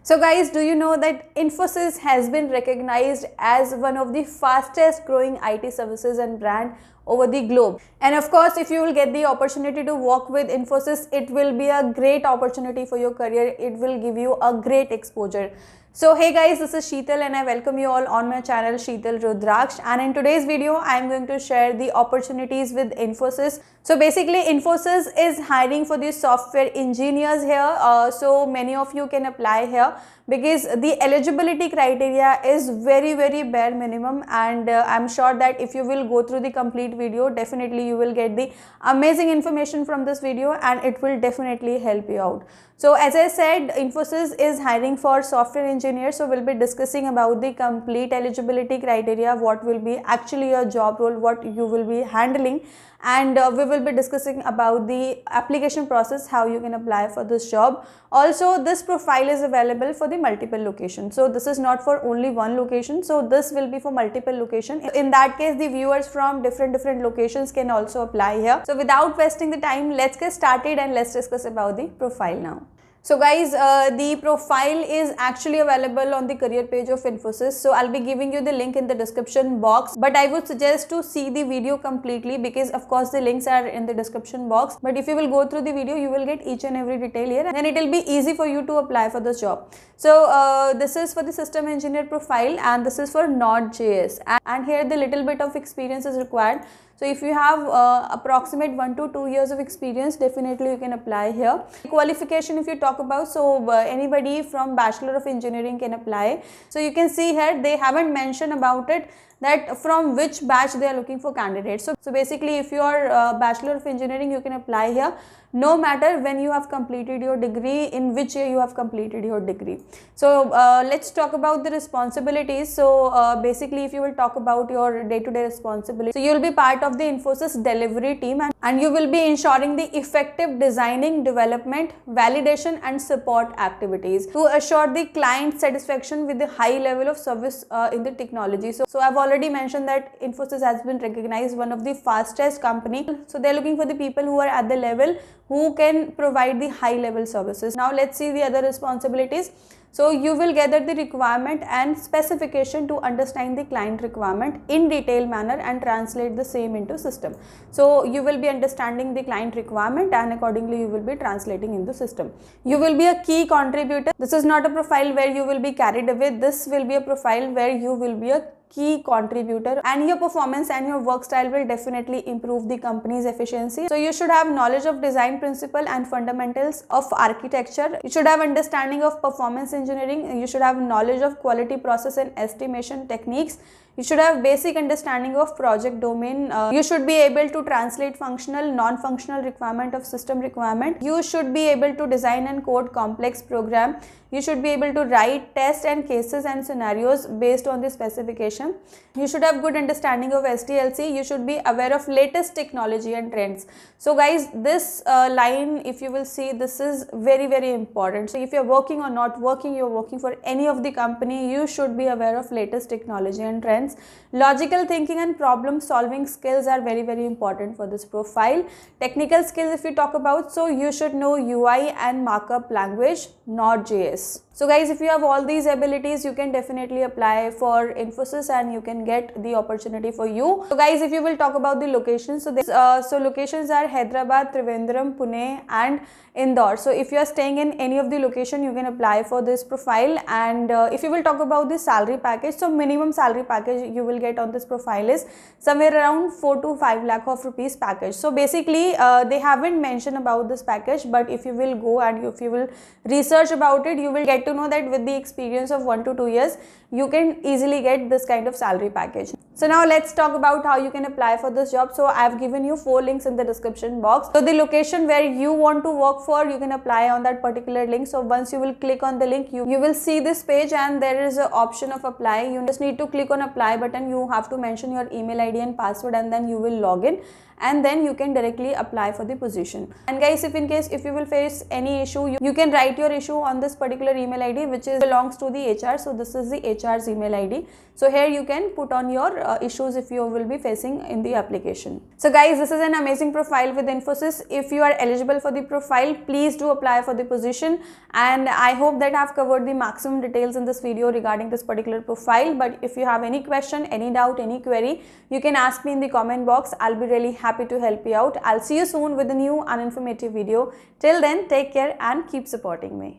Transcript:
So guys, do you know that Infosys has been recognized as one of the fastest growing IT services and brand over the globe? And of course, if you will get the opportunity to work with Infosys, it will be a great opportunity for your career. It will give you a great exposure. So hey guys, this is Sheetal and I welcome you all on my channel Sheetal Rudraksh, and in today's video I am going to share the opportunities with Infosys. So basically Infosys is hiring for the software engineers here. So many of you can apply here because the eligibility criteria is very bare minimum, and I'm sure that if you will go through the complete video, definitely you will get the amazing information from this video and it will definitely help you out. So as I said, Infosys is hiring for software engineers. So we'll be discussing about the complete eligibility criteria, what will be actually your job role, what you will be handling, and we will be discussing about the application process, how you can apply for this job. Also, this profile is available for the multiple locations. So this is not for only one location. So this will be for multiple location. In that case, the viewers from different locations can also apply here. So without wasting the time, let's get started and let's discuss about the profile now. So guys, the profile is actually available on the career page of Infosys. So I'll be giving you the link in the description box, but I would suggest to see the video completely because of course the links are in the description box. But if you will go through the video, you will get each and every detail here, and then it will be easy for you to apply for this job. So this is for the system engineer profile and this is for Node.js, and here the little bit of experience is required. So if you have approximate 1 to 2 years of experience, definitely you can apply here. Qualification, if you talk about, so anybody from Bachelor of Engineering can apply. So you can see here they haven't mentioned about it that from which batch they are looking for candidates. So basically if you are Bachelor of Engineering, you can apply here no matter when you have completed your degree, in which year you have completed your degree. So let's talk about the responsibilities. So basically if you will talk about your day-to-day responsibilities, so you will be part of the Infosys delivery team, and you will be ensuring the effective designing, development, validation and support activities to assure the client satisfaction with the high level of service in the technology. So I've already mentioned that Infosys has been recognized one of the fastest company. So they're looking for the people who are at the level who can provide the high level services. Now let's see the other responsibilities. So you will gather the requirement and specification to understand the client requirement in detailed manner and translate the same into system. So you will be understanding the client requirement and accordingly you will be translating into system. You will be a key contributor. This is not a profile where you will be carried away. This will be a profile where you will be a key contributor, and your performance and your work style will definitely improve the company's efficiency. So you should have knowledge of design principle and fundamentals of architecture. You should have understanding of performance engineering. You should have knowledge of quality process and estimation techniques. You should have basic understanding of project domain. You should be able to translate functional, non-functional requirement of system requirement. You should be able to design and code complex program. You should be able to write tests and cases and scenarios based on the specification. You should have good understanding of SDLC. You should be aware of latest technology and trends. So guys, this line, if you will see, this is very important. So if you're working or not working, you're working for any of the company, you should be aware of latest technology and trends. Logical thinking and problem solving skills are very important for this profile. Technical skills, if you talk about, so you should know UI and markup language, Node.js. So guys, if you have all these abilities, you can definitely apply for Infosys and you can get the opportunity for you. So guys, if you will talk about the locations, so locations are Hyderabad, Trivandrum, Pune and Indore. So if you are staying in any of the location, you can apply for this profile. And if you will talk about the salary package, so minimum salary package you will get on this profile is somewhere around 4 to 5 lakh of rupees package. So basically they haven't mentioned about this package, but if you will go and if you will research about it, you will get to know that with the experience of 1 to 2 years, you can easily get this kind of salary package. So now let's talk about how you can apply for this job. So I've given you 4 links in the description box. So the location where you want to work for, you can apply on that particular link. So once you will click on the link, you will see this page and there is an option of apply. You just need to click on apply button. You have to mention your email ID and password and then you will log in. and then you can directly apply for the position. And guys, if in case if you will face any issue, you can write your issue on this particular email ID which belongs to the HR. So this is the HR's email ID. So here you can put on your issues if you will be facing in the application. So guys, this is an amazing profile with Infosys. If you are eligible for the profile, please do apply for the position, and I hope that I have covered the maximum details in this video regarding this particular profile. But if you have any question, any doubt, any query, you can ask me in the comment box. I'll be really happy to help you out. I'll see you soon with a new and informative video. Till then, take care and keep supporting me.